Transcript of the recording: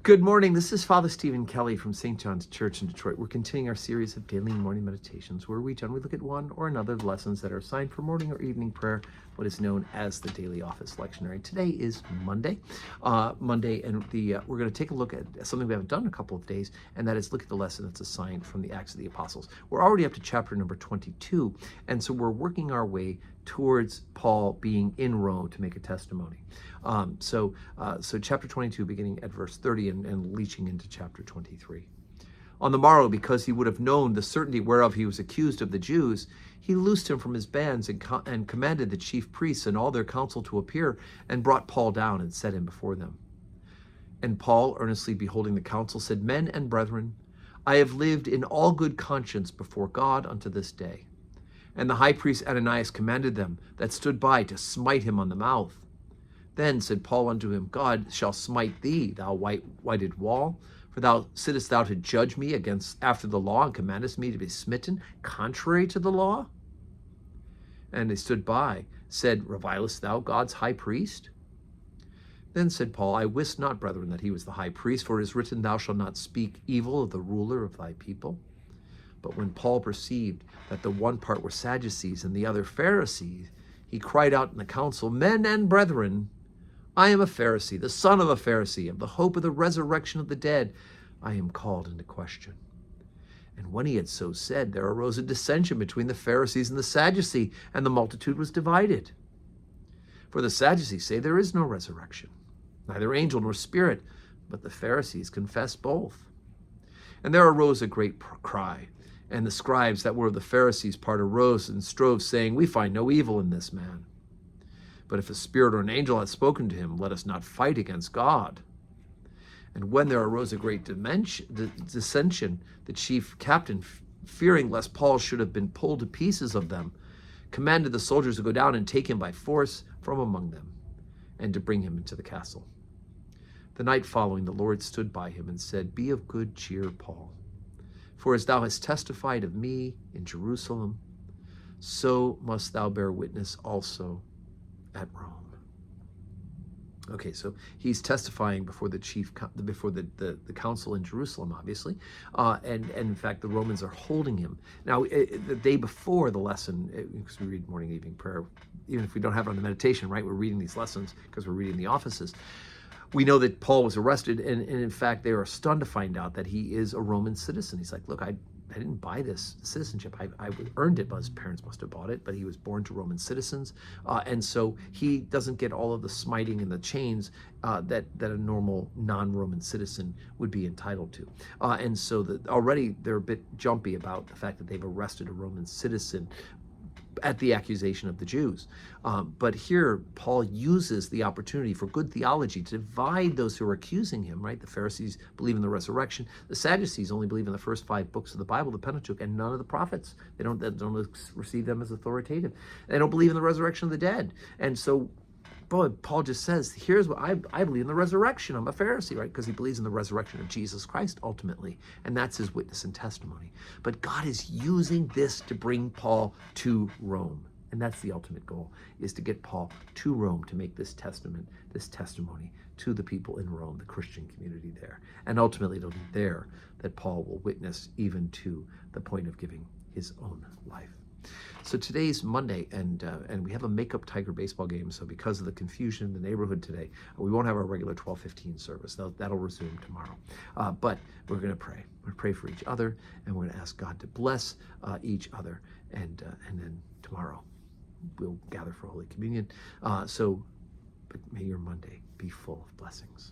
Good morning. This is Father Stephen Kelly from St. John's Church in Detroit. We're continuing our series of daily morning meditations where we generally look at one or another of the lessons that are assigned for morning or evening prayer, what is known as the Daily Office Lectionary. Today is Monday. And we're going to take a look at something we haven't done in a couple of days, and that is look at the lesson that's assigned from the Acts of the Apostles. We're already up to chapter number 22, and so we're working our way towards Paul being in Rome to make a testimony. So chapter 22, beginning at verse 30 and reaching into chapter 23. On the morrow, because he would have known the certainty whereof he was accused of the Jews, he loosed him from his bands and commanded the chief priests and all their council to appear, and brought Paul down and set him before them. And Paul, earnestly beholding the council, said, Men and brethren, I have lived in all good conscience before God unto this day. And the high priest Ananias commanded them that stood by to smite him on the mouth. Then said Paul unto him, God shall smite thee, thou whited wall, for thou sittest thou to judge me after the law, and commandest me to be smitten contrary to the law? And they stood by, said, Revilest thou God's high priest? Then said Paul, I wist not, brethren, that he was the high priest, for it is written, Thou shalt not speak evil of the ruler of thy people. But when Paul perceived that the one part were Sadducees and the other Pharisees, he cried out in the council, Men and brethren, I am a Pharisee, the son of a Pharisee, of the hope of the resurrection of the dead. I am called into question. And when he had so said, there arose a dissension between the Pharisees and the Sadducees, and the multitude was divided. For the Sadducees say there is no resurrection, neither angel nor spirit, but the Pharisees confess both. And there arose a great cry. And the scribes that were of the Pharisees' part arose and strove, saying, We find no evil in this man. But if a spirit or an angel hath spoken to him, let us not fight against God. And when there arose a great dissension, the chief captain, fearing lest Paul should have been pulled to pieces of them, commanded the soldiers to go down and take him by force from among them, and to bring him into the castle. The night following, the Lord stood by him and said, Be of good cheer, Paul. For as thou hast testified of me in Jerusalem, so must thou bear witness also at Rome. Okay, so he's testifying before the council in Jerusalem, obviously, and in fact the Romans are holding him. Now, the day before the lesson, because we read morning and evening prayer, even if we don't have it on the meditation, right? We're reading these lessons because we're reading the offices. We know that Paul was arrested, and in fact, they are stunned to find out that he is a Roman citizen. He's like, look, I didn't buy this citizenship. I earned it, but his parents must have bought it, but he was born to Roman citizens. And so he doesn't get all of the smiting and the chains that a normal non-Roman citizen would be entitled to. And so already they're a bit jumpy about the fact that they've arrested a Roman citizen at the accusation of the Jews. But here, Paul uses the opportunity for good theology to divide those who are accusing him, right? The Pharisees believe in the resurrection. The Sadducees only believe in the first 5 books of the Bible, the Pentateuch, and none of the prophets. They don't receive them as authoritative. They don't believe in the resurrection of the dead. And so, Paul just says, here's what I believe in the resurrection. I'm a Pharisee, right? Because he believes in the resurrection of Jesus Christ ultimately. And that's his witness and testimony. But God is using this to bring Paul to Rome. And that's the ultimate goal, is to get Paul to Rome to make this testimony to the people in Rome, the Christian community there. And ultimately it'll be there that Paul will witness even to the point of giving his own life. So today's Monday, and we have a Makeup Tiger baseball game. So because of the confusion in the neighborhood today, we won't have our regular 12:15 service. That'll resume tomorrow. But we're going to pray. We're going to pray for each other, and we're going to ask God to bless each other. And then tomorrow we'll gather for Holy Communion. But may your Monday be full of blessings.